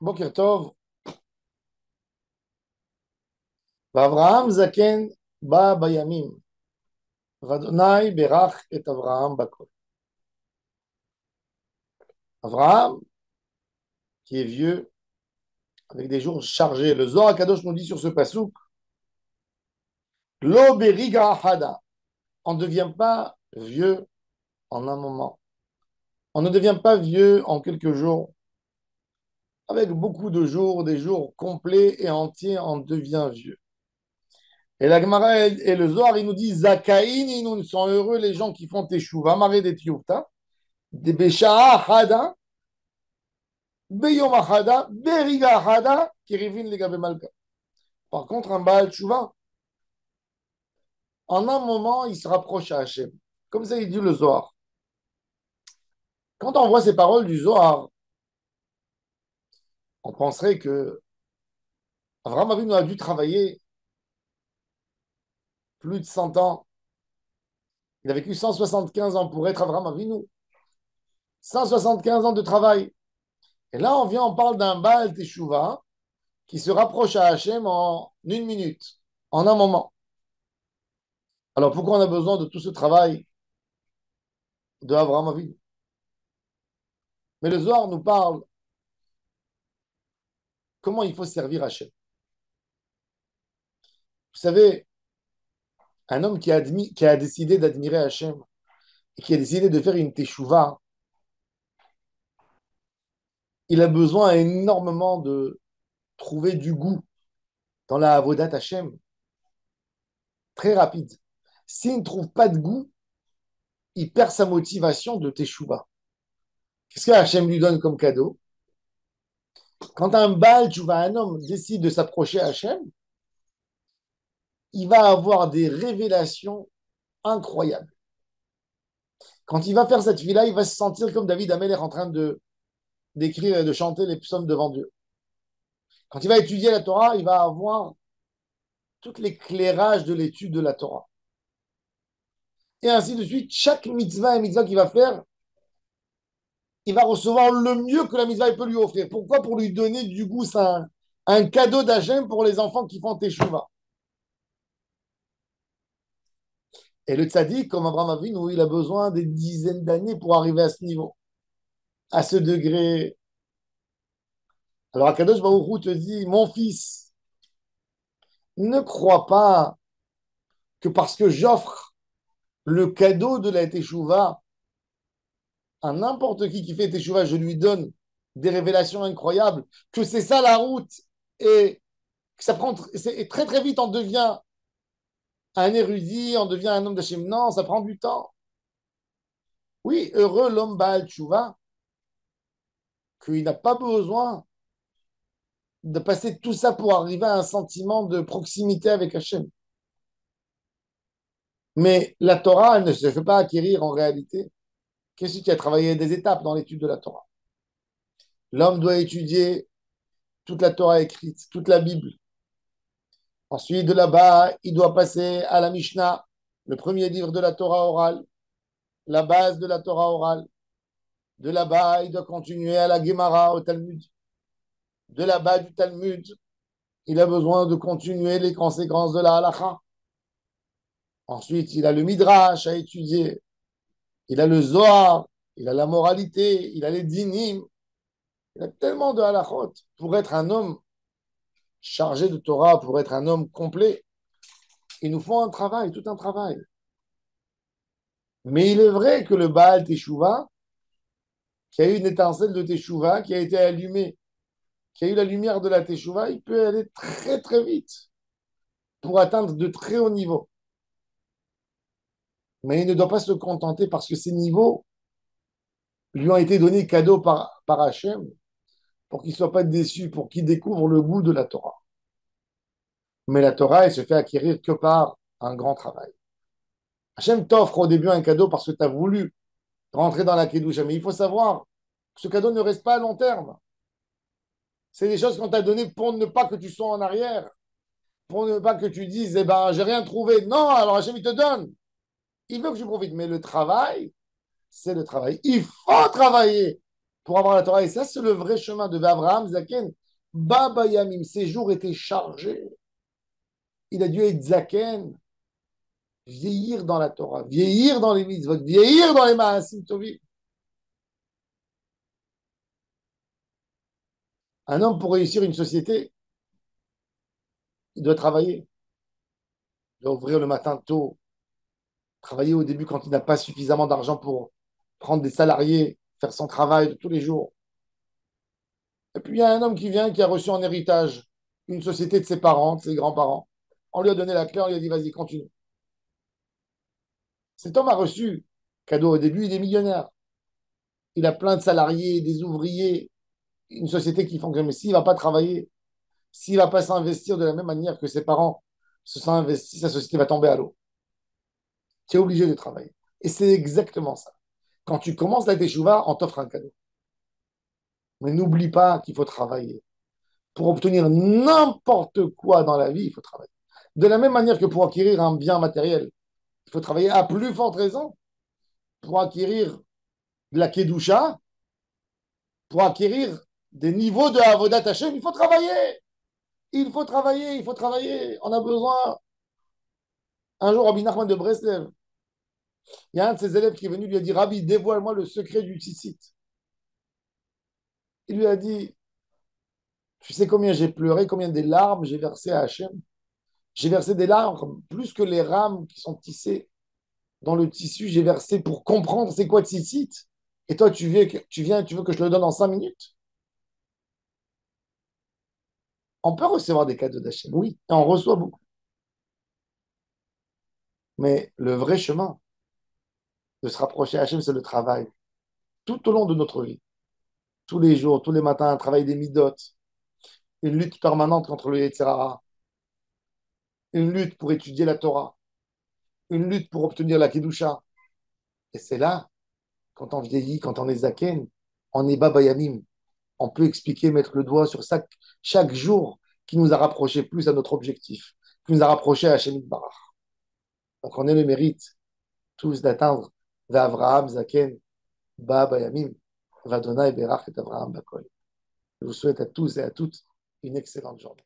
Boker Tov, Avraham Zaken ba bayamim. Vadonai berach et Avraham bakol. Avraham, qui est vieux, avec des jours chargés. Le Zohar Kadosh nous dit sur ce pasouk, Lo beriga hada. On ne devient pas vieux en un moment. On ne devient pas vieux en quelques jours. Avec beaucoup de jours, des jours complets et entiers, on devient vieux. Et la Gemara et le Zohar, il nous dit Zakaïn, ils nous sont heureux les gens qui font teshuva, maré des tiyouta, des besha'a hada, beyom hada, beriga hada, qui rivine les gabe malka. Par contre, un Baal Tshuva, en un moment, il se rapproche à Hachem. Comme ça, il dit le Zohar. Quand on voit ces paroles du Zohar, on penserait que Avraham Avinu a dû travailler plus de 100 ans. Il a vécu 175 ans pour être Avraham Avinu. 175 ans de travail. Et là, on parle d'un Baal Teshuvah qui se rapproche à Hachem en une minute, en un moment. Alors pourquoi on a besoin de tout ce travail de Avraham Avinu? Mais le Zohar nous parle comment il faut servir Hachem. Vous savez, un homme qui a décidé d'admirer Hachem et qui a décidé de faire une teshuva, il a besoin énormément de trouver du goût dans la avodat Hachem, très rapide. S'il ne trouve pas de goût, il perd sa motivation de teshuva. Qu'est-ce que Hachem lui donne comme cadeau? Quand un Baal Tshuva, un homme, décide de s'approcher à Hachem, il va avoir des révélations incroyables. Quand il va faire cette vie-là, il va se sentir comme David Ameller en train d'écrire et de chanter les psaumes devant Dieu. Quand il va étudier la Torah, il va avoir tout l'éclairage de l'étude de la Torah. Et ainsi de suite, chaque mitzvah et mitzvah qu'il va faire, il va recevoir le mieux que la mitzvah peut lui offrir. Pourquoi? Pour lui donner du goût. C'est un cadeau d'Hachem pour les enfants qui font teshuva. Et le tzaddik, comme Abraham Avinu, il a besoin des dizaines d'années pour arriver à ce niveau, à ce degré. Alors Akadosh Baruch Hu te dit, mon fils, ne crois pas que parce que j'offre le cadeau de la teshuva à n'importe qui fait teshuva, je lui donne des révélations incroyables, que c'est ça la route et que ça prend et très très vite on devient un érudit, on devient un homme d'Hachem. Non, ça prend du temps. Oui, heureux l'homme Baal Tshuva, qu'il n'a pas besoin de passer tout ça pour arriver à un sentiment de proximité avec Hachem. Mais la Torah, elle ne se fait pas acquérir en réalité. Qu'est-ce qui a travaillé des étapes dans l'étude de la Torah? L'homme doit étudier toute la Torah écrite, toute la Bible. Ensuite, de là-bas, il doit passer à la Mishnah, le premier livre de la Torah orale, la base de la Torah orale. De là-bas, il doit continuer à la Gemara, au Talmud. De là-bas, du Talmud, il a besoin de continuer les conséquences de la halakha. Ensuite, il a le Midrash à étudier. Il a le Zohar, il a la moralité, il a les dinim. Il a tellement de halakhot pour être un homme chargé de Torah, pour être un homme complet. Il nous faut un travail, tout un travail. Mais il est vrai que le Baal Teshuvah, qui a eu une étincelle de Teshuvah, qui a été allumée, qui a eu la lumière de la Teshuvah, il peut aller très très vite pour atteindre de très hauts niveaux. Mais il ne doit pas se contenter parce que ces niveaux lui ont été donnés cadeau par Hachem pour qu'il ne soit pas déçu, pour qu'il découvre le goût de la Torah. Mais la Torah, elle se fait acquérir que par un grand travail. Hachem t'offre au début un cadeau parce que tu as voulu rentrer dans la Kedusha. Mais il faut savoir que ce cadeau ne reste pas à long terme. C'est des choses qu'on t'a données pour ne pas que tu sois en arrière, pour ne pas que tu dises, eh ben, j'ai rien trouvé. Non, alors Hachem, il te donne. Il veut que je profite. Mais le travail, c'est le travail. Il faut travailler. pour avoir la Torah. Et ça, c'est le vrai chemin de Abraham, Zaken. Baba Yamim, ses jours étaient chargés. Il a dû être Zaken, vieillir dans la Torah, vieillir dans les mitzvot, vieillir dans les Maasim Tovim. Un homme, pour réussir une société, il doit travailler. Il doit ouvrir le matin tôt, travailler au début quand il n'a pas suffisamment d'argent pour prendre des salariés, faire son travail de tous les jours. Et puis il y a un homme qui vient, qui a reçu en héritage une société de ses parents, de ses grands-parents. On lui a donné la clé, on lui a dit, vas-y, continue. Cet homme a reçu cadeau au début, il est millionnaire. Il a plein de salariés, des ouvriers, une société qui fonctionne. Mais s'il ne va pas travailler, s'il ne va pas s'investir de la même manière que ses parents se sont investis, sa société va tomber à l'eau. Tu es obligé de travailler. Et c'est exactement ça. Quand tu commences la teshuva, on t'offre un cadeau. Mais n'oublie pas qu'il faut travailler. Pour obtenir n'importe quoi dans la vie, il faut travailler. De la même manière que pour acquérir un bien matériel, il faut travailler à plus forte raison. Pour acquérir de la kedusha, pour acquérir des niveaux de avodat Hashem, il faut travailler. Il faut travailler, il faut travailler. On a besoin. Un jour, Rabbi Nachman de Breslev, il y a un de ses élèves qui est venu lui a dit, Rabbi, dévoile-moi le secret du tzitzit. Il lui a dit, tu sais combien j'ai pleuré, combien des larmes j'ai versé à Hachem. J'ai versé des larmes plus que les rames qui sont tissées dans le tissu. J'ai versé pour comprendre c'est quoi tzitzit. Et toi, tu veux que je le donne en 5 minutes. On peut recevoir des cadeaux d'Hachem, oui, et on reçoit beaucoup. Mais le vrai chemin de se rapprocher à Hachem, c'est le travail. Tout au long de notre vie. Tous les jours, tous les matins, un travail des midotes, une lutte permanente contre le Yetzer Hara, une lutte pour étudier la Torah, une lutte pour obtenir la Kedusha. Et c'est là, quand on vieillit, quand on est zaken, on est Baba Yamim. On peut expliquer, mettre le doigt sur chaque jour qui nous a rapprochés plus à notre objectif, qui nous a rapprochés à Hachem Barach. Donc on a le mérite tous d'atteindre Avraham Zaken, Baba Yamim, Vadonai Berach et Avraham Bakol. Je vous souhaite à tous et à toutes une excellente journée.